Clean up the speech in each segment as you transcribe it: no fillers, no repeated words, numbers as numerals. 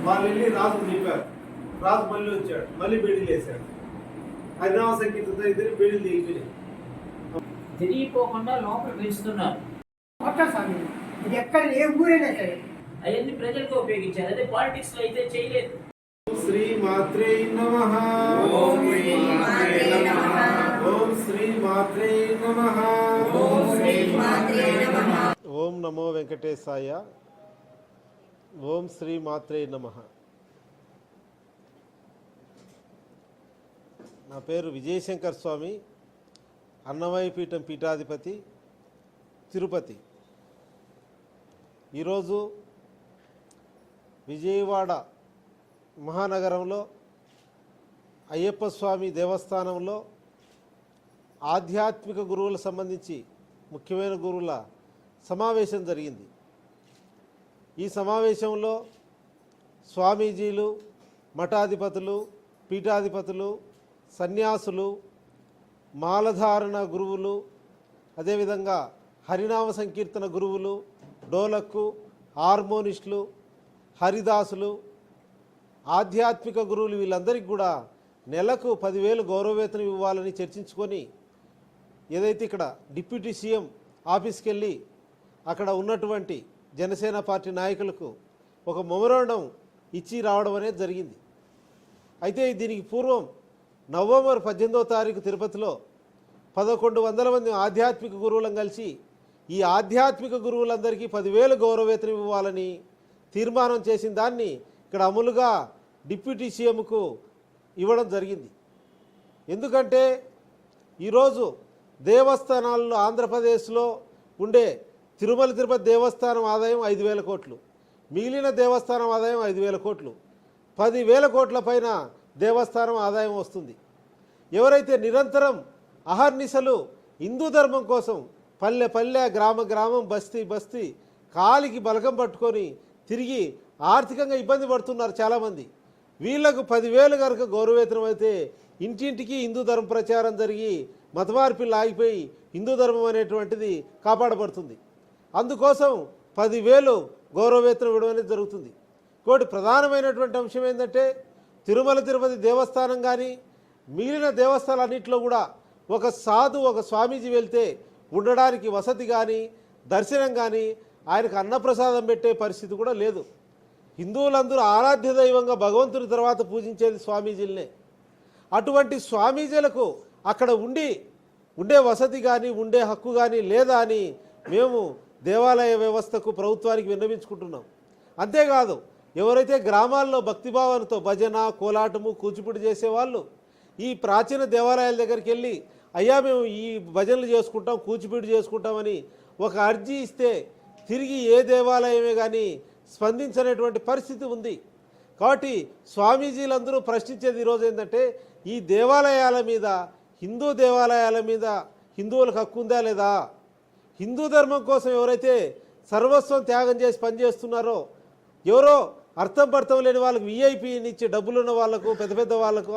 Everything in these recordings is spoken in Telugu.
వాళ్ళు వెళ్ళి రాజుకు చెప్పారు. రాజు మళ్ళీ వచ్చాడు, మళ్ళీ బెడిలు వేశాడు. హరినామ సంగీతంతో ఇద్దరు బెడిలు దిగిపోయాయి. తిరిగిపోకుండా లోపల పెంచుతున్నారు. ఇది ఎక్కడ ఏ ఊరైనా సరే అవన్నీ ప్రజలకు ఉపయోగించారు. అదే పాలిటిక్స్ లో అయితే చేయలేదు. శ్రీ మాత్రే నమః. ఓం శ్రీ మాత్రే నమః. ఓం శ్రీ మాత్రే నమః. ఓం శ్రీ మాత్రే నమః. ఓం నమో వెంకటేశాయ. ఓం శ్రీ మాత్రే నమః. నా పేరు విజయశంకర్ స్వామి, అన్నమయ్య పీఠం పీఠాధిపతి, తిరుపతి. ఈరోజు విజయవాడ మహానగరంలో అయ్యప్ప స్వామి దేవస్థానంలో ఆధ్యాత్మిక గురువులకు సంబంధించి ముఖ్యమైన గురువుల సమావేశం జరిగింది. ఈ సమావేశంలో స్వామీజీలు, మఠాధిపతులు, పీఠాధిపతులు, సన్యాసులు, మాలధారణ గురువులు, అదేవిధంగా హరినామ సంకీర్తన గురువులు, డోలక్కు, హార్మోనిస్టులు, హరిదాసులు, ఆధ్యాత్మిక గురువులు వీళ్ళందరికీ కూడా నెలకు 10,000 గౌరవవేతనం ఇవ్వాలని చర్చించుకొని ఏదైతే ఇక్కడ డిప్యూటీ సీఎం ఆఫీస్కి వెళ్ళి అక్కడ ఉన్నటువంటి జనసేన పార్టీ నాయకులకు ఒక మెమోరాండం ఇచ్చి రావడం అనేది జరిగింది. అయితే దీనికి పూర్వం నవంబర్ 18వ తారీఖు తిరుపతిలో 1100 మంది ఆధ్యాత్మిక గురువులను కలిసి ఈ ఆధ్యాత్మిక గురువులందరికీ 10,000 గౌరవవేతనం ఇవ్వాలని తీర్మానం చేసిన దాన్ని ఇక్కడ అమలుగా డిప్యూటీ సీఎంకు ఇవ్వడం జరిగింది. ఎందుకంటే ఈరోజు దేవస్థానాల్లో ఆంధ్రప్రదేశ్లో ఉండే తిరుమల తిరుపతి దేవస్థానం ఆదాయం 5,000 కోట్లు, మిగిలిన దేవస్థానం ఆదాయం 5,000 కోట్లు, 10,000 కోట్ల పైన దేవస్థానం ఆదాయం వస్తుంది. ఎవరైతే నిరంతరం అహర్నిశలు హిందూ ధర్మం కోసం పల్లె పల్లె, గ్రామ గ్రామం, బస్తీ బస్తీ కాలికి బలకం పట్టుకొని తిరిగి ఆర్థికంగా ఇబ్బంది పడుతున్నారు చాలామంది. వీళ్లకు 10,000 కనుక గౌరవవేతనం అయితే ఇంటింటికి హిందూ ధర్మ ప్రచారం జరిగి మత మార్పిళ్ళు ఆగిపోయి హిందూ ధర్మం అనేటువంటిది కాపాడబడుతుంది. అందుకోసం 10,000 గౌరవవేతనం ఇవ్వడం అనేది జరుగుతుంది. ఇంకోటి ప్రధానమైనటువంటి అంశం ఏంటంటే తిరుమల తిరుపతి దేవస్థానం కానీ మిగిలిన దేవస్థానాలన్నింటిలో కూడా ఒక సాధు, ఒక స్వామీజీ వెళ్తే ఉండడానికి వసతి కానీ దర్శనం కానీ ఆయనకు అన్నప్రసాదం పెట్టే పరిస్థితి కూడా లేదు. హిందువులందరూ ఆరాధ్య దైవంగా భగవంతుని తర్వాత పూజించేది స్వామీజీలనే. అటువంటి స్వామీజీలకు అక్కడ ఉండే వసతి కానీ ఉండే హక్కు కానీ లేదా అని మేము దేవాలయ వ్యవస్థకు, ప్రభుత్వానికి విన్నవించుకుంటున్నాం. అంతేకాదు ఎవరైతే గ్రామాల్లో భక్తిభావంతో భజన, కోలాటము, కూచిపూడి చేసేవాళ్ళు ఈ ప్రాచీన దేవాలయాల దగ్గరికి వెళ్ళి అయ్యా మేము ఈ భజనలు చేసుకుంటాం, కూచిపూడి చేసుకుంటామని ఒక అర్జీ ఇస్తే తిరిగి ఏ దేవాలయమే కానీ స్పందించనేటువంటి పరిస్థితి ఉంది. కాబట్టి స్వామీజీలందరూ ప్రశ్నించేది ఈరోజు ఏంటంటే ఈ దేవాలయాల మీద, హిందూ దేవాలయాల మీద హిందువులకు హక్కు ఉందా లేదా? హిందూ ధర్మం కోసం ఎవరైతే సర్వస్వం త్యాగం చేసి పనిచేస్తున్నారో, ఎవరో అర్థం పర్థం లేని వాళ్ళకు విఐపీని ఇచ్చి డబ్బులున్న వాళ్లకు, పెద్ద పెద్ద వాళ్లకు,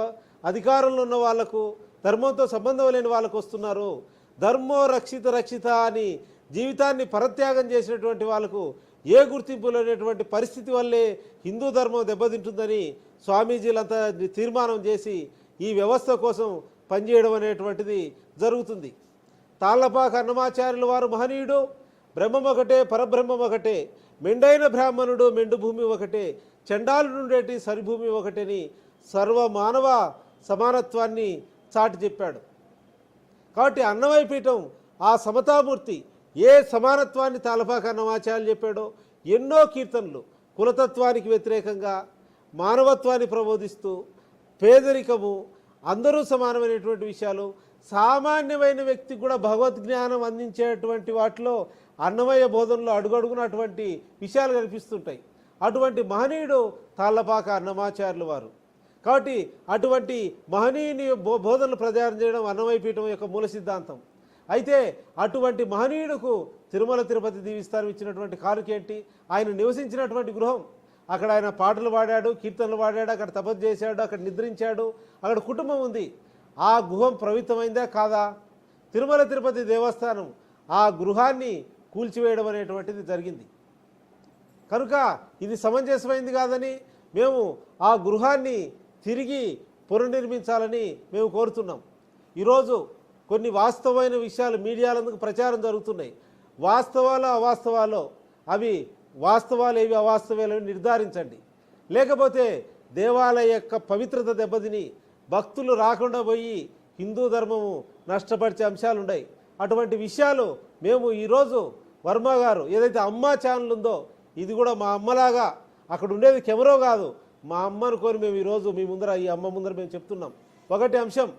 అధికారంలో ఉన్న వాళ్లకు, ధర్మంతో సంబంధం లేని వాళ్ళకు వస్తున్నారు. ధర్మో రక్షిత రక్షిత అని జీవితాన్ని పరత్యాగం చేసినటువంటి వాళ్ళకు ఏ గుర్తింపు లేనటువంటి పరిస్థితి వల్లే హిందూ ధర్మం దెబ్బతింటుందని స్వామీజీలంతా తీర్మానం చేసి ఈ వ్యవస్థ కోసం పనిచేయడం అనేటువంటిది జరుగుతుంది. తాళ్లపాక అన్నమాచార్యుల వారు మహనీయుడు, బ్రహ్మం ఒకటే, పరబ్రహ్మం ఒకటే, మెండైన బ్రాహ్మణుడు, మెండు భూమి ఒకటే, చండాలుడుండేటి సరిభూమి ఒకటని సర్వ మానవ సమానత్వాన్ని చాటి చెప్పాడు. కాబట్టి అన్నమయ్య పీఠం ఆ సమతామూర్తి ఏ సమానత్వాన్ని తాళపాక అన్నమాచార్యులు చెప్పాడో ఎన్నో కీర్తనలు కులతత్వానికి వ్యతిరేకంగా మానవత్వాన్ని ప్రబోధిస్తూ పేదరికము, అందరూ సమానమైనటువంటి విషయాలు, సామాన్యమైన వ్యక్తికి కూడా భగవద్జ్ఞానం అందించేటువంటి వాటిలో అన్నమయ్య బోధనలో అడుగడుగునటువంటి విషయాలు కనిపిస్తుంటాయి. అటువంటి మహనీయుడు తాళ్లపాక అన్నమాచార్యుల వారు. కాబట్టి అటువంటి మహనీయుని బోధనలు ప్రచారం చేయడం అన్నమయ్య పీఠం యొక్క మూల సిద్ధాంతం. అయితే అటువంటి మహనీయుడుకు తిరుమల తిరుపతి దేవస్థానం ఇచ్చినటువంటి కానుకేంటి? ఆయన నివసించినటువంటి గృహం. అక్కడ ఆయన పాటలు పాడాడు, కీర్తనలు పాడాడు, అక్కడ తపస్సు చేశాడు, అక్కడ నిద్రించాడు, అక్కడ కుటుంబం ఉంది. ఆ గృహం పవిత్రమైందా కాదా? తిరుమల తిరుపతి దేవస్థానం ఆ గృహాన్ని కూల్చివేయడం అనేటువంటిది జరిగింది. కనుక ఇది సమంజసమైంది కాదని మేము ఆ గృహాన్ని తిరిగి పునర్నిర్మించాలని మేము కోరుతున్నాం. ఈరోజు కొన్ని వాస్తవమైన విషయాలు మీడియాలందుకు ప్రచారం జరుగుతున్నాయి. వాస్తవాలు అవాస్తవాలు అవి వాస్తవాలు ఏవి అవాస్తవాలు నిర్ధారించండి. లేకపోతే దేవాలయ యొక్క పవిత్రత దెబ్బతిని భక్తులు రాకుండా పోయి హిందూ ధర్మము నష్టపరిచే అంశాలు ఉన్నాయి. అటువంటి విషయాలు మేము ఈరోజు వర్మ గారు ఏదైతే అమ్మ ఛానల్ ఉందో ఇది కూడా మా అమ్మలాగా అక్కడ ఉండేది కెమెరో కాదు, మా అమ్మ అనుకొని మేము ఈరోజు మీ ముందర ఈ అమ్మ ముందర మేము చెప్తున్నాం. ఒకటి అంశం,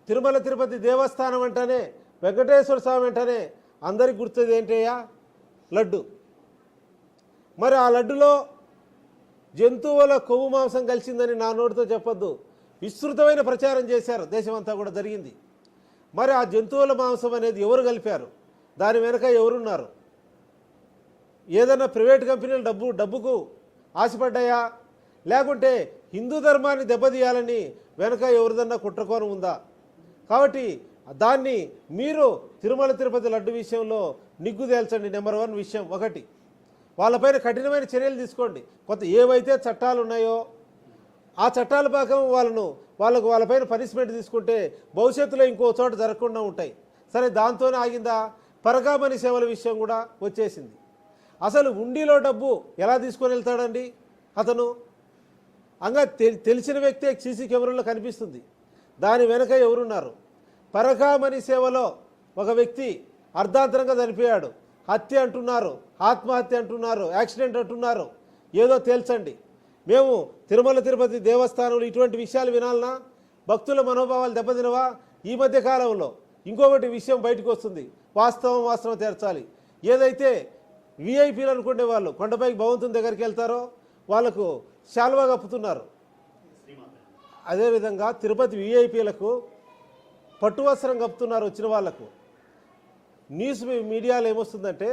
తిరుమల తిరుపతి దేవస్థానం అంటేనే వెంకటేశ్వర స్వామి అంటేనే అందరికి గుర్తుంది ఏంటయ్యా? లడ్డు. మరి ఆ లడ్డులో జంతువుల కొవ్వు మాంసం కలిసిందని నా నోటితో చెప్పొద్దు, విస్తృతమైన ప్రచారం చేశారు, దేశమంతా కూడా జరిగింది. మరి ఆ జంతువుల మాంసం అనేది ఎవరు కలిపారు? దాని వెనక ఎవరున్నారు? ఏదైనా ప్రైవేట్ కంపెనీలు డబ్బుకు ఆశపడ్డాయా? లేకుంటే హిందూ ధర్మాన్ని దెబ్బతీయాలని వెనక ఎవరిదన్నా కుట్రకోణం ఉందా? కాబట్టి దాన్ని మీరు తిరుమల తిరుపతి లడ్డు విషయంలో నిగ్గు తేల్చండి. నెంబర్ 1 విషయం ఒకటి, వాళ్ళపైన కఠినమైన చర్యలు తీసుకోండి. ఏవైతే చట్టాలు ఉన్నాయో ఆ చట్టాల ప్రకారం వాళ్ళపైన పనిష్మెంట్ తీసుకుంటే భవిష్యత్తులో ఇంకో చోట జరగకుండా ఉంటాయి. సరే, దాంతోనే ఆగిందా? పరకామణి సేవల విషయం కూడా వచ్చేసింది. అసలు ఉండిలో డబ్బు ఎలా తీసుకొని వెళ్తాడండి అతను? అంగా తెలిసిన వ్యక్తే సీసీ కెమెరాలో కనిపిస్తుంది. దాని వెనక ఎవరున్నారు? పరకామణి సేవలో ఒక వ్యక్తి అర్ధాంతరంగా చనిపోయాడు. హత్య అంటున్నారు, ఆత్మహత్య అంటున్నారు, యాక్సిడెంట్ అంటున్నారు. ఏదో తేల్చండి. మేము తిరుమల తిరుపతి దేవస్థానంలో ఇటువంటి విషయాలు వినాలనా? భక్తుల మనోభావాలు దెబ్బతినవా? ఈ మధ్య కాలంలో ఇంకొకటి విషయం బయటకు వస్తుంది, వాస్తవం తీర్చాలి. ఏదైతే విఐపీలు అనుకునే వాళ్ళు కొండపైకి భగవంతుని దగ్గరికి వెళ్తారో వాళ్ళకు శాల్వా కప్పుతున్నారు. అదేవిధంగా తిరుపతి విఐపీలకు పట్టు వస్త్రం కప్పుతున్నారు. వచ్చిన వాళ్లకు న్యూస్ మీడియాలో ఏమొస్తుందంటే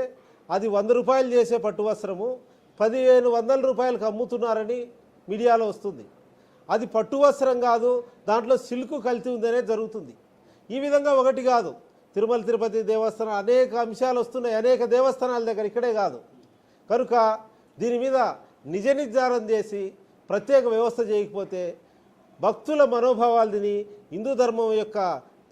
అది 100 రూపాయలు చేసే పట్టు వస్త్రము 1500 రూపాయలకు అమ్ముతున్నారని మీడియాలో వస్తుంది. అది పట్టు వస్త్రం కాదు, దాంట్లో సిల్క్ కల్తీ ఉందనే జరుగుతుంది. ఈ విధంగా ఒకటి కాదు, తిరుమల తిరుపతి దేవస్థానం అనేక అంశాలు వస్తున్నాయి, అనేక దేవస్థానాల దగ్గర, ఇక్కడే కాదు. కనుక దీని మీద నిజ నిర్ధారణ చేసి ప్రత్యేక వ్యవస్థ చేయకపోతే భక్తుల మనోభావాలు తిని హిందూ ధర్మం యొక్క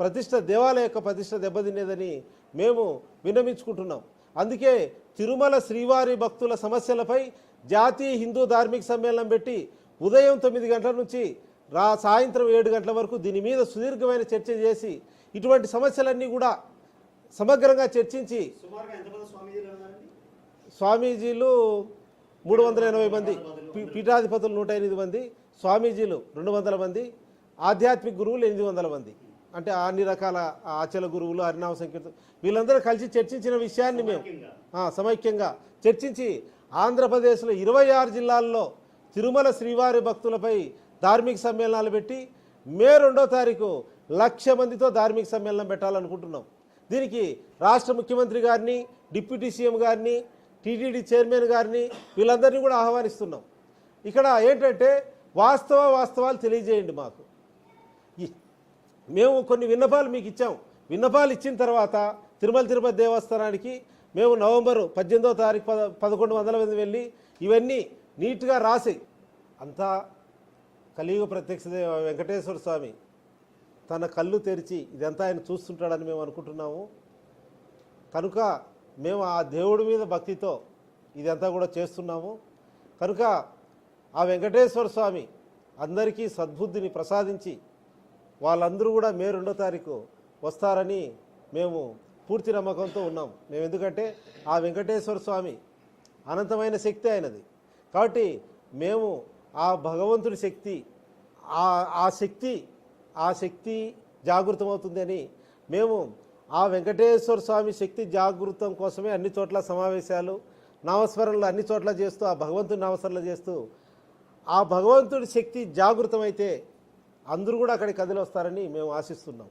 ప్రతిష్ట, దేవాలయ యొక్క ప్రతిష్ట దెబ్బతినేదని మేము విన్నవించుకుంటున్నాం. అందుకే తిరుమల శ్రీవారి భక్తుల సమస్యలపై జాతీయ హిందూ ధార్మిక సమ్మేళనం పెట్టి ఉదయం 9 గంటల నుంచి సాయంత్రం 7 గంటల వరకు దీని మీద సుదీర్ఘమైన చర్చ చేసి ఇటువంటి సమస్యలన్నీ కూడా సమగ్రంగా చర్చించి, స్వామీజీలు 380 మంది, పీఠాధిపతులు 108 మంది, స్వామీజీలు 200 మంది, ఆధ్యాత్మిక గురువులు 800 మంది, అంటే అన్ని రకాల ఆచల గురువులు, హరినామ సంకీర్తన, వీళ్ళందరూ కలిసి చర్చించిన విషయాన్ని మేము సమైక్యంగా చర్చించి ఆంధ్రప్రదేశ్లో 26 జిల్లాల్లో తిరుమల శ్రీవారి భక్తులపై ధార్మిక సమ్మేళనాలు పెట్టి మే 2వ తారీఖు 1,00,000 మందితో ధార్మిక సమ్మేళనం పెట్టాలనుకుంటున్నాం. దీనికి రాష్ట్ర ముఖ్యమంత్రి గారిని, డిప్యూటీ సీఎం గారిని, టీటీడీ చైర్మన్ గారిని వీళ్ళందరినీ కూడా ఆహ్వానిస్తున్నాం. ఇక్కడ ఏంటంటే వాస్తవాలు తెలియజేయండి మాకు. మేము కొన్ని విన్నపాలు మీకు ఇచ్చాం. విన్నపాలు ఇచ్చిన తర్వాత తిరుమల తిరుపతి దేవస్థానానికి మేము నవంబర్ 18వ తారీఖు 1100 మంది వెళ్ళి ఇవన్నీ నీట్గా రాసి, అంతా కలియుగ ప్రత్యక్ష వెంకటేశ్వర స్వామి తన కళ్ళు తెరిచి ఇదంతా ఆయన చూస్తుంటాడని మేము అనుకుంటున్నాము. కనుక మేము ఆ దేవుడి మీద భక్తితో ఇదంతా కూడా చేస్తున్నాము. కనుక ఆ వెంకటేశ్వర స్వామి అందరికీ సద్బుద్ధిని ప్రసాదించి వాళ్ళందరూ కూడా మే 2వ తారీఖు వస్తారని మేము పూర్తి నమ్మకంతో ఉన్నాం. మేము ఎందుకంటే ఆ వెంకటేశ్వర స్వామి అనంతమైన శక్తి అయినది. కాబట్టి మేము ఆ భగవంతుడి శక్తి, ఆ శక్తి జాగృతమవుతుందని మేము ఆ వెంకటేశ్వర స్వామి శక్తి జాగృతం కోసమే అన్ని చోట్ల సమావేశాలు, నామస్మరణలు అన్ని చోట్ల చేస్తూ, ఆ భగవంతుడి నామస్మరణలు చేస్తూ, ఆ భగవంతుడి శక్తి జాగృతమైతే అందరూ కూడా అక్కడికి కదిలి వస్తారని మేము ఆశిస్తున్నాం.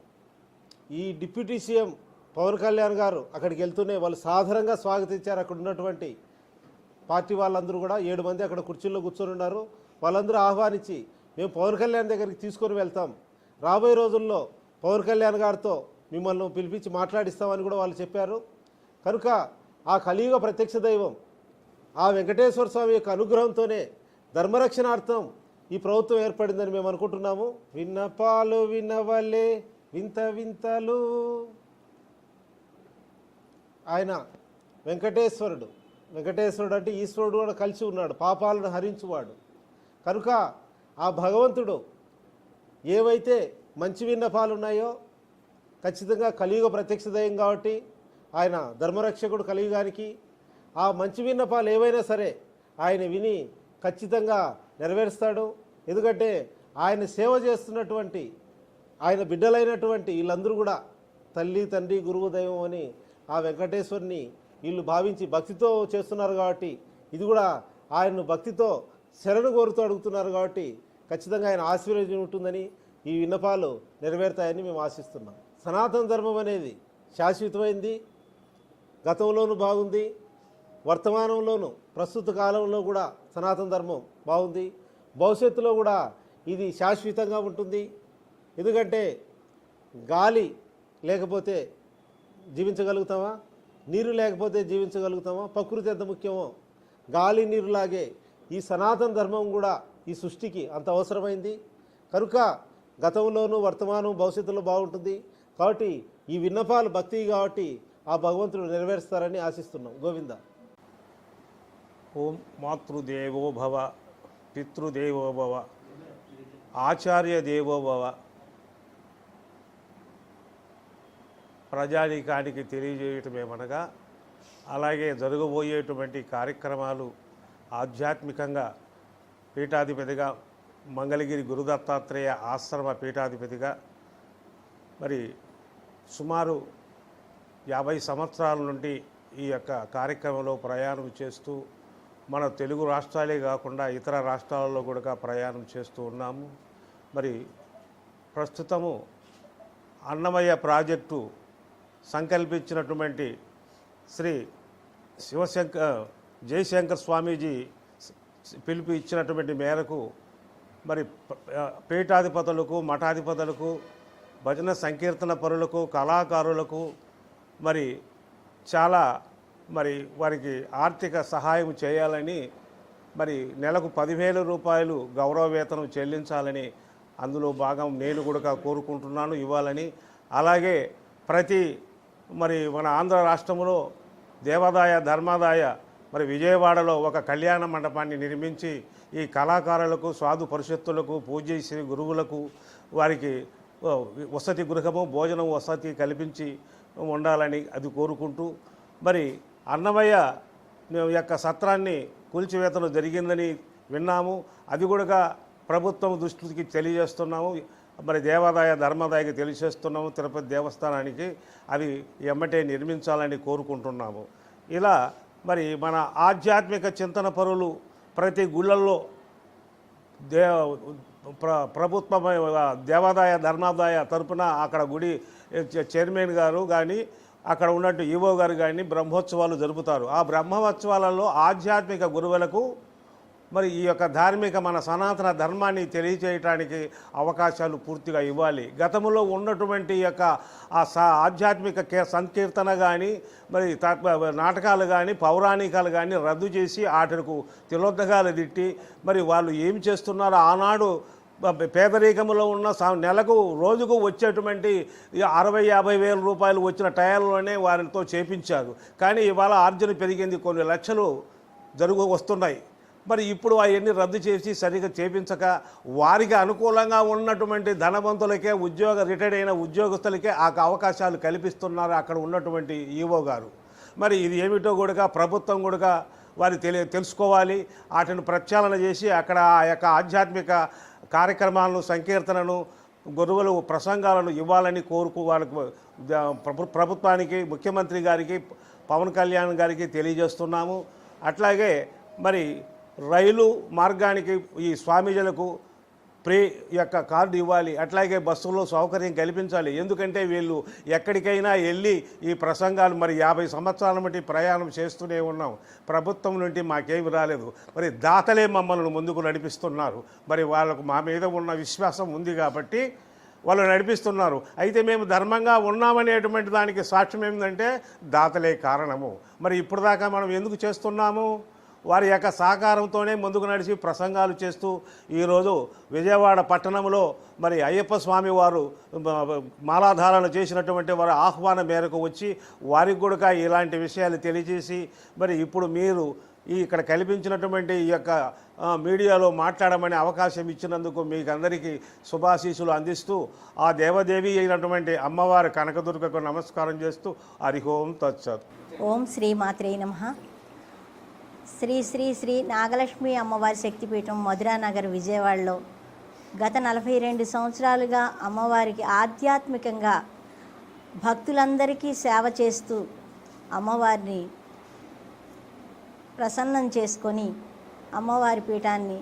ఈ డిప్యూటీ సీఎం పవన్ కళ్యాణ్ గారు అక్కడికి వెళ్తూనే వాళ్ళు సాధారణంగా స్వాగతించారు. అక్కడ ఉన్నటువంటి పార్టీ వాళ్ళందరూ కూడా 7 మంది అక్కడ కుర్చీల్లో కూర్చొని ఉన్నారు. వాళ్ళందరూ ఆహ్వానించి మేము పవన్ కళ్యాణ్ దగ్గరికి తీసుకొని వెళ్తాం, రాబోయే రోజుల్లో పవన్ కళ్యాణ్ గారితో మిమ్మల్ని పిలిపించి మాట్లాడిస్తామని కూడా వాళ్ళు చెప్పారు. కనుక ఆ కలియుగ ప్రత్యక్ష దైవం ఆ వెంకటేశ్వర స్వామి యొక్క అనుగ్రహంతోనే ధర్మరక్షణార్థం ఈ ప్రభుత్వం ఏర్పడిందని మేము అనుకుంటున్నాము. విన్నపాలు వినవలే వింత వింతలు. ఆయన వెంకటేశ్వరుడు అంటే ఈశ్వరుడు కూడా కలిసి ఉన్నాడు, పాపాలను హరించువాడు. కనుక ఆ భగవంతుడు ఏవైతే మంచి విన్నపాలు ఉన్నాయో ఖచ్చితంగా కలియుగ ప్రత్యక్ష దైవం కాబట్టి ఆయన ధర్మరక్షకుడు కలియుగానికి. ఆ మంచి విన్నపాలు ఏవైనా సరే ఆయన విని ఖచ్చితంగా నెరవేరుస్తాడు. ఎందుకంటే ఆయన సేవ చేస్తున్నటువంటి ఆయన బిడ్డలైనటువంటి వీళ్ళందరూ కూడా తల్లి తండ్రి గురువు దైవం అని ఆ వెంకటేశ్వరుని వీళ్ళు భావించి భక్తితో చేస్తున్నారు కాబట్టి ఇది కూడా ఆయన్ను భక్తితో శరణు కోరుతూ అడుగుతున్నారు కాబట్టి ఖచ్చితంగా ఆయన ఆశీర్వదించి ఉంటుందని ఈ విన్నపాలు నెరవేరుతాయని మేము ఆశిస్తున్నాం. సనాతన ధర్మం అనేది శాశ్వతమైంది, గతంలోనూ బాగుంది, వర్తమానంలోనూ ప్రస్తుత కాలంలో కూడా సనాతన ధర్మం బాగుంది, భవిష్యత్తులో కూడా ఇది శాశ్వతంగా ఉంటుంది. ఎందుకంటే గాలి లేకపోతే జీవించగలుగుతామా, నీరు లేకపోతే జీవించగలుగుతామా? ప్రకృతి ఎంత ముఖ్యమో గాలి నీరులాగే ఈ సనాతన ధర్మం కూడా ఈ సృష్టికి అంత అవసరమైంది. కనుక గతంలోనూ వర్తమానం భవిష్యత్తులో బాగుంటుంది కాబట్టి ఈ విన్నపాలు భక్తి కాబట్టి ఆ భగవంతుడు నెరవేరుస్తారని ఆశిస్తున్నాం. గోవింద. ఓం మాతృదేవో భవ, పితృదేవో భవ, ఆచార్య దేవో భవ. ప్రజానీకానికి తెలియజేయటమేమనగా అలాగే జరగబోయేటువంటి కార్యక్రమాలు ఆధ్యాత్మికంగా పీఠాధిపతిగా మంగళగిరి గురుదత్తాత్రేయ ఆశ్రమ పీఠాధిపతిగా మరి సుమారు 50 సంవత్సరాల నుండి ఈ యొక్క కార్యక్రమంలో ప్రయాణం చేస్తూ మన తెలుగు రాష్ట్రాలే కాకుండా ఇతర రాష్ట్రాలలో కూడా ప్రయాణం చేస్తూ ఉన్నాము. మరి ప్రస్తుతము అన్నమయ్య ప్రాజెక్టు సంకల్పించినటువంటి శ్రీ జయశంకర్ స్వామీజీ పిలుపు ఇచ్చినటువంటి మేరకు మరి పీఠాధిపతులకు, మఠాధిపతులకు, భజన సంకీర్తన పరులకు, కళాకారులకు మరి చాలా వారికి ఆర్థిక సహాయం చేయాలని, మరి నెలకు 10,000 రూపాయలు గౌరవ వేతనం చెల్లించాలని అందులో భాగం నేను కూడా కోరుకుంటున్నాను ఇవ్వాలని. అలాగే మన ఆంధ్ర రాష్ట్రంలో దేవాదాయ ధర్మాదాయ విజయవాడలో ఒక కళ్యాణ మండపాన్ని నిర్మించి ఈ కళాకారులకు, సాధు పరిషత్తులకు, పూజ్య శ్రీ గురువులకు వారికి వసతి గృహము, భోజనం వసతి కల్పించి ఉండాలని అది కోరుకుంటూ, మరి అన్నమయ్య యొక్క సత్రాన్ని కూల్చివేతలు జరిగిందని విన్నాము. అది కూడా ప్రభుత్వం దృష్టికి తెలియజేస్తున్నాము. మరి దేవాదాయ ధర్మాదాయకి తెలియజేస్తున్నాము. తిరుపతి దేవస్థానానికి అది ఎమ్మటే నిర్మించాలని కోరుకుంటున్నాము. ఇలా మరి మన ఆధ్యాత్మిక చింతన పరులు ప్రతి గుళ్ళల్లో ప్రభుత్వ దేవాదాయ ధర్మాదాయ తరపున అక్కడ గుడి చైర్మన్ గారు కానీ అక్కడ ఉన్నట్టు ఈవో గారు కానీ బ్రహ్మోత్సవాలు జరుపుతారు. ఆ బ్రహ్మోత్సవాలలో ఆధ్యాత్మిక గురువులకు మరి ఈ యొక్క ధార్మిక మన సనాతన ధర్మాన్ని తెలియచేయటానికి అవకాశాలు పూర్తిగా ఇవ్వాలి. గతంలో ఉన్నటువంటి యొక్క ఆధ్యాత్మిక సంకీర్తన కానీ మరి నాటకాలు కానీ పౌరాణికాలు కానీ రద్దు చేసి వాటికి తిలోద్దగాలు తిట్టి మరి వాళ్ళు ఏం చేస్తున్నారో ఆనాడు పేదరికంలో ఉన్న నెలకు రోజుకు వచ్చేటువంటి 60-50 వేల రూపాయలు వచ్చిన టైంలోనే వారితో చేపించారు. కానీ ఇవాళ ఆర్జన పెరిగింది, కొన్ని లక్షలు వస్తున్నాయి. మరి ఇప్పుడు అవన్నీ రద్దు చేసి సరిగ్గా చేపించక వారికి అనుకూలంగా ఉన్నటువంటి ధనవంతులకే రిటైర్డ్ అయిన ఉద్యోగస్తులకే ఆ అవకాశాలు కల్పిస్తున్నారు అక్కడ ఉన్నటువంటి ఈవో గారు. మరి ఇది ఏమిటో కూడా ప్రభుత్వం కూడా వారి తెలుసుకోవాలి. వాటిని ప్రక్షాళన చేసి అక్కడ ఆ యొక్క ఆధ్యాత్మిక కార్యక్రమాలను, సంకీర్తనను, గురువులు ప్రసంగాలను ఇవ్వాలని వాళ్ళకు ప్రభుత్వానికి, ముఖ్యమంత్రి గారికి, పవన్ కళ్యాణ్ గారికి తెలియజేస్తున్నాము. అట్లాగే మరి రైలు మార్గానికి ఈ స్వామీజీలకు ఫ్రీ యొక్క కార్డు ఇవ్వాలి. అట్లాగే బస్సుల్లో సౌకర్యం కల్పించాలి. ఎందుకంటే వీళ్ళు ఎక్కడికైనా వెళ్ళి ఈ ప్రసంగాలు 50 సంవత్సరాల బట్టి ప్రయాణం చేస్తూనే ఉన్నాం. ప్రభుత్వం నుండి మాకేమి రాలేదు. మరి దాతలే మమ్మల్ని ముందుకు నడిపిస్తున్నారు. మరి వాళ్ళకు మా మీద ఉన్న విశ్వాసం ఉంది కాబట్టి వాళ్ళు నడిపిస్తున్నారు. అయితే మేము ధర్మంగా ఉన్నామనేటువంటి దానికి సాక్ష్యం ఏంటంటే దాతలే కారణము. మరి ఇప్పుడు దాకా మనం ఎందుకు చేస్తున్నాము? వారి యొక్క సహకారంతోనే ముందుకు నడిచి ప్రసంగాలు చేస్తూ ఈరోజు విజయవాడ పట్టణంలో మరి అయ్యప్ప స్వామి వారు మాలాధారణ చేసినటువంటి వారి ఆహ్వానం మేరకు వచ్చి వారికి కూడా ఇలాంటి విషయాలు తెలియజేసి మరి ఇప్పుడు మీరు ఇక్కడ కల్పించినటువంటి ఈ యొక్క మీడియాలో మాట్లాడమనే అవకాశం ఇచ్చినందుకు మీకు అందరికీ శుభాశీస్సులు అందిస్తూ ఆ దేవదేవి అయినటువంటి అమ్మవారి కనకదుర్గకు నమస్కారం చేస్తూ హరి ఓం తత్సత్. ఓం శ్రీ మాత్రే నమః. శ్రీ శ్రీ శ్రీ నాగలక్ష్మి అమ్మవారి శక్తిపీఠం మధురానగర్ విజయవాడలో గత 42 సంవత్సరాలుగా అమ్మవారికి ఆధ్యాత్మికంగా భక్తులందరికీ సేవ చేస్తూ అమ్మవారిని ప్రసన్నం చేసుకొని అమ్మవారి పీఠాన్ని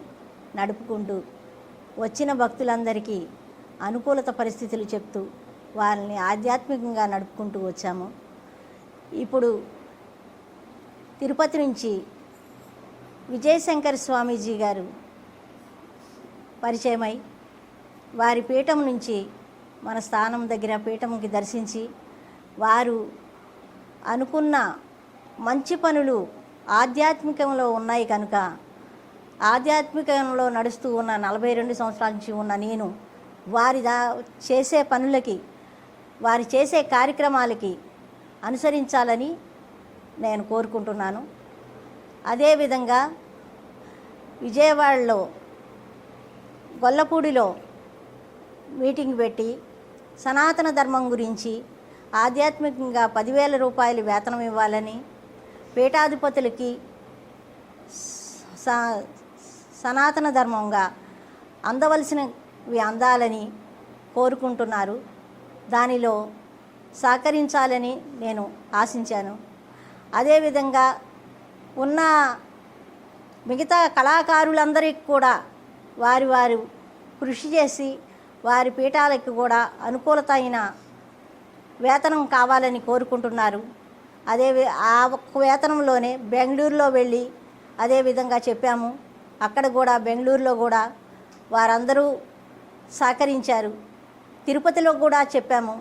నడుపుకుంటూ వచ్చిన భక్తులందరికీ అనుకూలత పరిస్థితులు చెప్తూ వాళ్ళని ఆధ్యాత్మికంగా నడుపుకుంటూ వచ్చాము. ఇప్పుడు తిరుపతి నుంచి విజయశంకర్ స్వామీజీ గారు పరిచయమై వారి పీఠం నుంచి మన స్థానం దగ్గర పీఠంకి దర్శించి వారు అనుకున్న మంచి పనులు ఆధ్యాత్మికంలో ఉన్నాయి కనుక ఆధ్యాత్మికంలో నడుస్తూ ఉన్న 42 సంవత్సరాల నుంచి ఉన్న నేను వారి చేసే పనులకి వారి చేసే కార్యక్రమాలకి అనుసరించాలని నేను కోరుకుంటున్నాను. అదేవిధంగా విజయవాడలో గొల్లపూడిలో మీటింగ్ పెట్టి సనాతన ధర్మం గురించి ఆధ్యాత్మికంగా 10,000 రూపాయలు వేతనం ఇవ్వాలని, పీఠాధిపతులకి సనాతన ధర్మంగా అందవలసినవి అందాలని కోరుకుంటున్నారు. దానిలో సహకరించాలని నేను ఆశించాను. అదేవిధంగా ఉన్న మిగతా కళాకారులందరికీ కూడా వారు కృషి చేసి వారి పీఠాలకు కూడా అనుకూలత అయిన వేతనం కావాలని కోరుకుంటున్నారు. ఆ ఒక్క వేతనంలోనే బెంగళూరులో వెళ్ళి అదేవిధంగా చెప్పాము. అక్కడ కూడా బెంగళూరులో కూడా వారందరూ సహకరించారు. తిరుపతిలో కూడా చెప్పాము.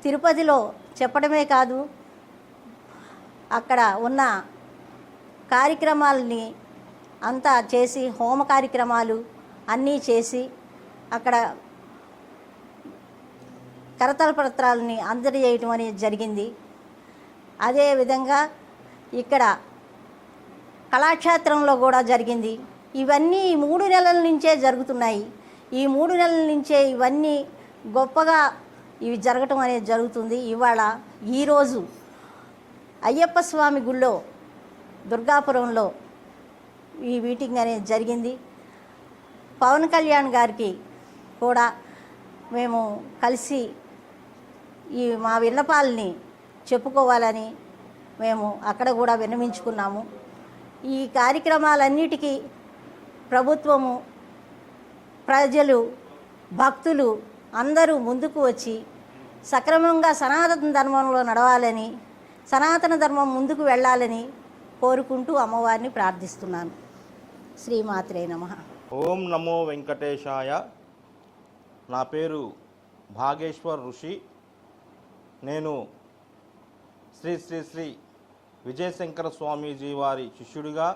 తిరుపతిలో చెప్పడమే కాదు, అక్కడ ఉన్న కార్యక్రమాలని అంతా చేసి హోమ కార్యక్రమాలు అన్నీ చేసి అక్కడ కరతల పత్రాలని అందజేయటం అనేది జరిగింది. అదేవిధంగా ఇక్కడ కళాక్షేత్రంలో కూడా జరిగింది. ఇవన్నీ 3 నెలల నుంచే జరుగుతున్నాయి. ఈ 3 నెలల నుంచే ఇవన్నీ గొప్పగా ఇవి జరగటం అనేది జరుగుతుంది. ఈరోజు అయ్యప్ప స్వామి గుళ్ళో దుర్గాపురంలో ఈ మీటింగ్ అనేది జరిగింది. పవన్ కళ్యాణ్ గారికి కూడా మేము కలిసి మా విన్నపాలని చెప్పుకోవాలని మేము అక్కడ కూడా విన్నవించుకున్నాము. ఈ కార్యక్రమాలన్నిటికీ ప్రభుత్వము, ప్రజలు, భక్తులు అందరూ ముందుకు వచ్చి సక్రమంగా సనాతన ధర్మంలో నడవాలని, సనాతన ధర్మం ముందుకు వెళ్ళాలని కోరుకుంటూ అమ్మవారిని ప్రార్థిస్తున్నాను. శ్రీమాత్రే నమః. ఓం నమో వెంకటేశాయ. నా పేరు భాగేశ్వర్ ఋషి. నేను శ్రీ శ్రీ శ్రీ విజయశంకర స్వామీజీ వారి శిష్యుడిగా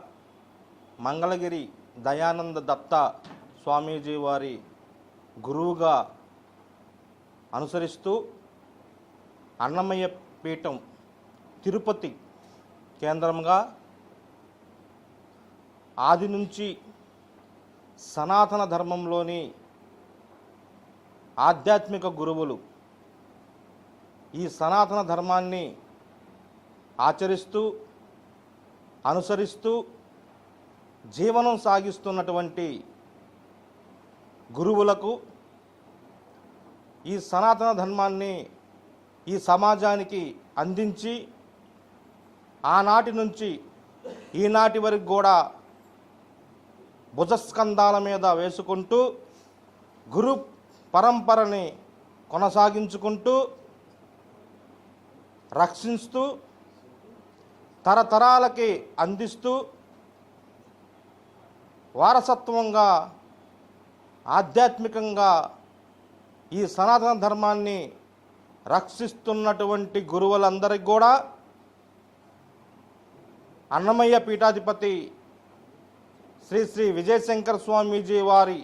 మంగళగిరి దయానంద దత్త స్వామీజీ వారి గురువుగా అనుసరిస్తూ అన్నమయ్య పీఠం తిరుపతి కేంద్రంగా ఆది నుంచి సనాతన ధర్మంలోని ఆధ్యాత్మిక గురువులు ఈ సనాతన ధర్మాన్ని ఆచరిస్తూ అనుసరిస్తూ జీవనం సాగిస్తున్నటువంటి గురువులకు ఈ సనాతన ధర్మాన్ని ఈ సమాజానికి అందించి ఆనాటి నుంచి ఈనాటి వరకు కూడా భుజస్కంధాల మీద వేసుకుంటూ గురు పరంపరని కొనసాగించుకుంటూ రక్షిస్తూ తరతరాలకి అందిస్తూ వారసత్వంగా ఆధ్యాత్మికంగా ఈ సనాతన ధర్మాన్ని రక్షిస్తున్నటువంటి గురువులందరికీ కూడా అన్నమయ్య పీఠాధిపతి శ్రీ శ్రీ విజయశంకర స్వామీజీ వారి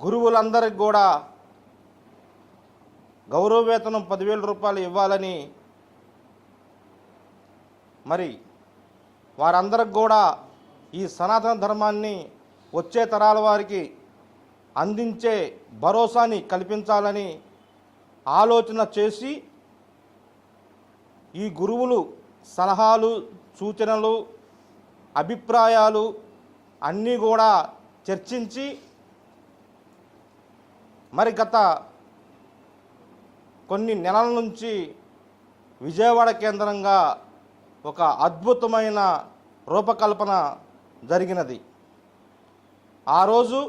గురువులందరికి కూడా గౌరవ వేతనం 10,000 రూపాయలు ఇవ్వాలని, మరి వారందరికి కూడా ఈ సనాతన ధర్మాన్ని వచ్చే తరాల వారికి అందించే భరోసాని కల్పించాలని ఆలోచన చేసి ఈ గురువులు సలహాలు, సూచనలు, అభిప్రాయాలు అన్నీ కూడా చర్చించి మరి గత కొన్ని నెలల నుంచి విజయవాడ కేంద్రంగా ఒక అద్భుతమైన రూపకల్పన జరిగినది. ఆ రోజు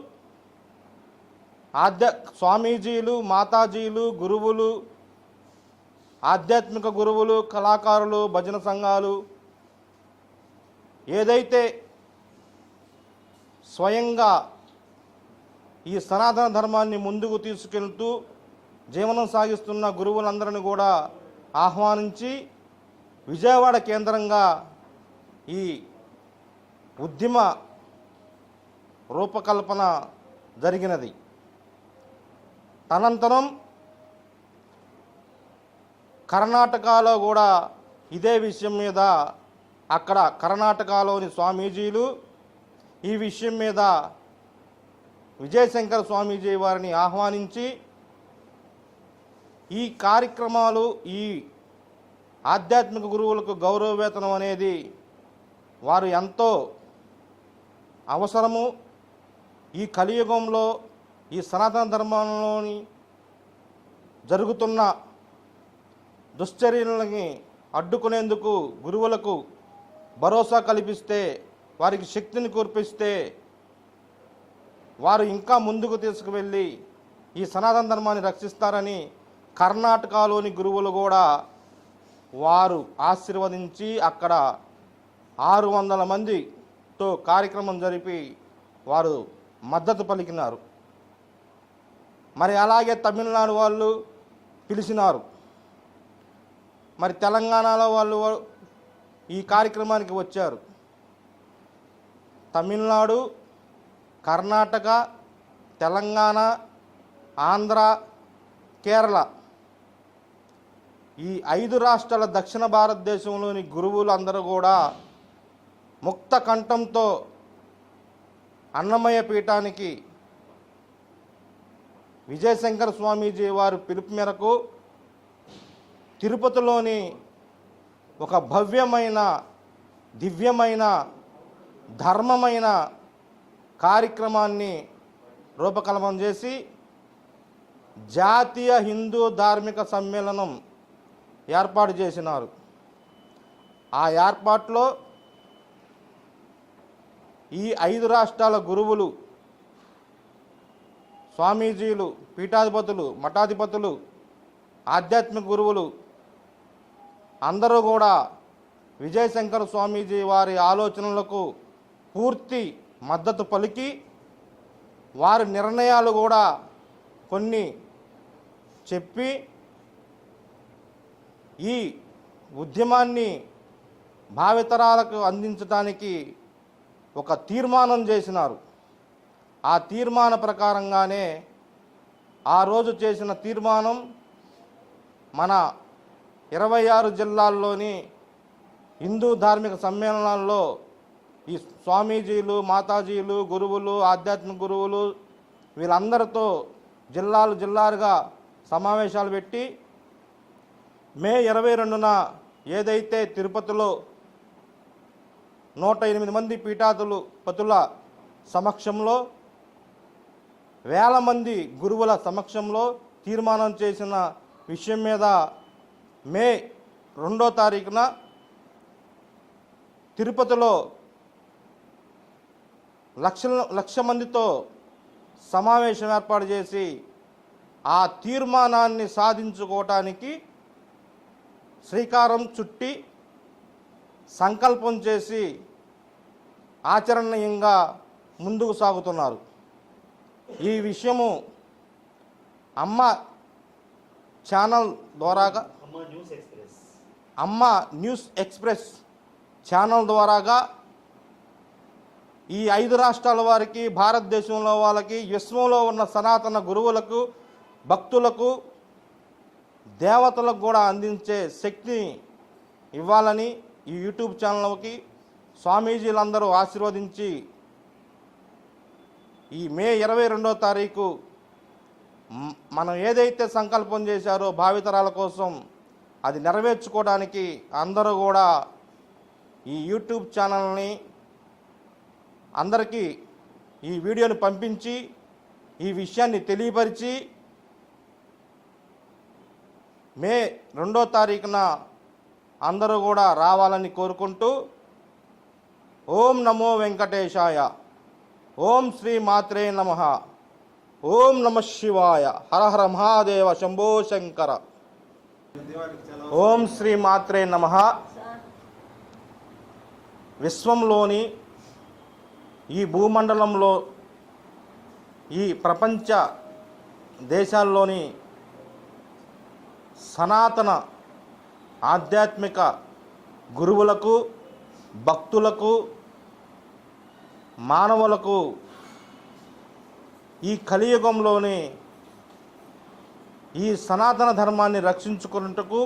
స్వామీజీలు, మాతాజీలు, గురువులు, ఆధ్యాత్మిక గురువులు, కళాకారులు, భజన సంఘాలు ఏదైతే స్వయంగా ఈ సనాతన ధర్మాన్ని ముందుకు తీసుకెళ్తూ జీవనం సాగిస్తున్న గురువులందరినీ కూడా ఆహ్వానించి విజయవాడ కేంద్రంగా ఈ ఉద్యమ రూపకల్పన జరిగినది. తనంతరం కర్ణాటకలో కూడా ఇదే విషయం మీద అక్కడ కర్ణాటకలోని స్వామీజీలు ఈ విషయం మీద విజయశంకర స్వామీజీ వారిని ఆహ్వానించి ఈ కార్యక్రమాలు, ఈ ఆధ్యాత్మిక గురువులకు గౌరవ వేతనం అనేది వారు ఎంతో అవసరము. ఈ కలియుగంలో ఈ సనాతన ధర్మంలోని జరుగుతున్న దుశ్చర్యలని అడ్డుకునేందుకు గురువులకు భరోసా కల్పిస్తే, వారికి శక్తిని కూర్పిస్తే వారు ఇంకా ముందుకు తీసుకువెళ్ళి ఈ సనాతన ధర్మాన్ని రక్షిస్తారని కర్ణాటకలోని గురువులు కూడా వారు ఆశీర్వదించి అక్కడ 600 మందితో కార్యక్రమం జరిపి వారు మద్దతు పలికినారు. మరి అలాగే తమిళనాడు వాళ్ళు పిలిచినారు. మరి తెలంగాణలో వాళ్ళు ఈ కార్యక్రమానికి వచ్చారు. తమిళనాడు, కర్ణాటక, తెలంగాణ, ఆంధ్ర, కేరళ ఈ 5 రాష్ట్రాల దక్షిణ భారతదేశంలోని గురువులు అందరూ కూడా ముక్త కంఠంతో అన్నమయ్య పీఠానికి విజయశంకర స్వామీజీ వారి పిలుపు మేరకు తిరుపతిలోని ఒక భవ్యమైన, దివ్యమైన, ధర్మమైన కార్యక్రమాన్ని రూపకల్పన చేసి జాతీయ హిందూ ధార్మిక సమ్మేళనం ఏర్పాటు చేసినారు. ఆ ఏర్పాటులో ఈ 5 రాష్ట్రాల గురువులు, స్వామీజీలు, పీఠాధిపతులు, మఠాధిపతులు, ఆధ్యాత్మిక గురువులు అందరూ కూడా విజయశంకర స్వామీజీ వారి ఆలోచనలకు పూర్తి మద్దతు పలికి వారి నిర్ణయాలు కూడా కొన్ని చెప్పి ఈ ఉద్యమాన్ని భావితరాలకు అందించడానికి ఒక తీర్మానం చేసినారు. ఆ తీర్మాన ప్రకారంగానే ఆ రోజు చేసిన తీర్మానం మన 26 జిల్లాల్లోని హిందూ ధార్మిక సమ్మేళనాల్లో ఈ స్వామీజీలు, మాతాజీలు, గురువులు, ఆధ్యాత్మిక గురువులు వీళ్ళందరితో జిల్లాలుగా సమావేశాలు పెట్టి మే 22న ఏదైతే తిరుపతిలో 108 మంది పీఠాధిపతుల సమక్షంలో, వేల మంది గురువుల సమక్షంలో తీర్మానం చేసిన విషయం మీద మే 2వ తారీఖున తిరుపతిలో లక్ష మందితో సమావేశం ఏర్పాటు చేసి ఆ తీర్మానాన్ని సాధించుకోవటానికి శ్రీకారం చుట్టి సంకల్పం చేసి ఆచరణీయంగా ముందుకు సాగుతున్నారు. ఈ విషయము అమ్మ ఛానల్ ద్వారాగా అమ్మ న్యూస్ ఎక్స్ప్రెస్ ఛానల్ ద్వారాగా ఈ 5 రాష్ట్రాల వారికి, భారతదేశంలో వాళ్ళకి, విశ్వంలో ఉన్న సనాతన గురువులకు, భక్తులకు, దేవతలకు కూడా అందించే శక్తిని ఇవ్వాలని ఈ యూట్యూబ్ ఛానల్కి స్వామీజీలందరూ ఆశీర్వదించి ఈ మే 22వ తారీఖు మనం ఏదైతే సంకల్పం చేశారో భావితరాల కోసం అది నెరవేర్చుకోవడానికి అందరూ కూడా ఈ యూట్యూబ్ ఛానల్ని అందరికీ ఈ వీడియోని పంపించి ఈ విషయాన్ని తెలియపరిచి మే 2వ తారీఖున అందరూ కూడా రావాలని కోరుకుంటూ ఓం నమో వెంకటేశాయ, ఓం శ్రీ మాత్రే నమః, ఓం నమ శివాయ, హర హర మహాదేవ, శంభో శంకర. ఓం శ్రీ మాత్రే నమః. విశ్వంలోని ఈ భూమండలంలో ఈ ప్రపంచ దేశాల్లోని సనాతన ఆధ్యాత్మిక గురువులకు, భక్తులకు, మానవులకు ఈ కలియుగంలోని ఈ సనాతన ధర్మాన్ని రక్షించుకున్నట్టుకు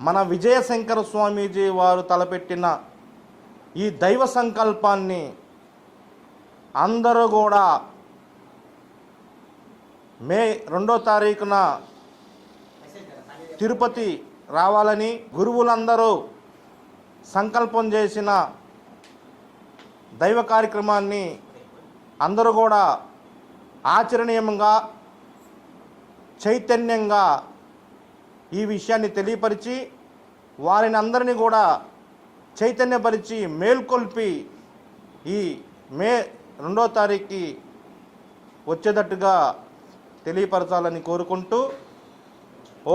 మన విజయశంకర స్వామీజీ వారు తలపెట్టిన ఈ దైవ సంకల్పాన్ని అందరూ కూడా మే 2వ తారీఖున తిరుపతి రావాలని గురువులందరూ సంకల్పం చేసిన దైవ కార్యక్రమాన్ని అందరూ కూడా ఆచరణీయంగా, చైతన్యంగా ఈ విషయాన్ని తెలియపరిచి వారిని అందరినీ కూడా చైతన్యపరిచి మేల్కొల్పి ఈ మే 2వ తారీఖుకి వచ్చేటట్టుగా తెలియపరచాలని కోరుకుంటూ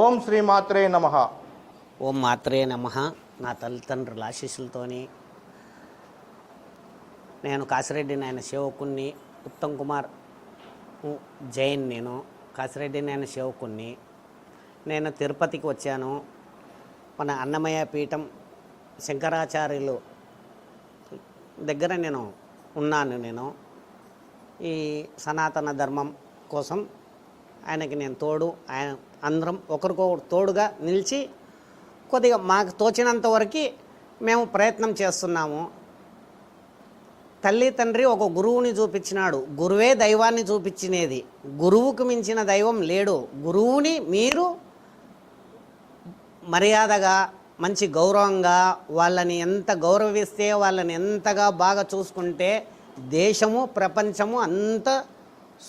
ఓం శ్రీ మాత్రే నమః. ఓం మాత్రే నమః. నా తల్లిదండ్రుల ఆశీస్సులతోని నేను కాసిరెడ్డి నాయన సేవకుణ్ణి, ఉత్తమ్ కుమార్ జైన్, నేను కాసిరెడ్డి నాయన సేవకుణ్ణి. నేను తిరుపతికి వచ్చాను. మన అన్నమయ్య పీఠం శంకరాచార్యులు దగ్గర నేను ఉన్నాను. నేను ఈ సనాతన ధర్మం కోసం ఆయనకి నేను తోడు, ఆయన అందరం ఒకరికొకరు తోడుగా నిలిచి కొద్దిగా మాకు తోచినంత వరకు మేము ప్రయత్నం చేస్తున్నాము. తల్లి తండ్రి ఒక గురువుని చూపించినాడు, గురువే దైవాన్ని చూపించినది. గురువుకు మించిన దైవం లేడు. గురువుని మీరు మర్యాదగా, మంచి గౌరవంగా వాళ్ళని ఎంత గౌరవిస్తే, వాళ్ళని ఎంతగా బాగా చూసుకుంటే దేశము, ప్రపంచము అంత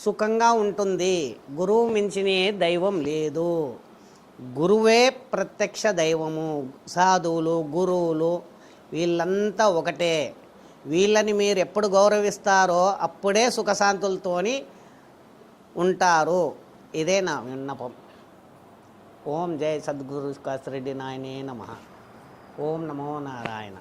సుఖంగా ఉంటుంది. గురువు మించిన దైవం లేదు. గురువే ప్రత్యక్ష దైవము. సాధువులు, గురువులు వీళ్ళంతా ఒకటే. వీళ్ళని మీరు ఎప్పుడు గౌరవిస్తారో అప్పుడే సుఖశాంతులతోని ఉంటారు. ఇదే నా విన్నపం. ఓం జై సద్గురు కాసిరెడ్డి నాయనే నమః. ఓం నమో నారాయణ.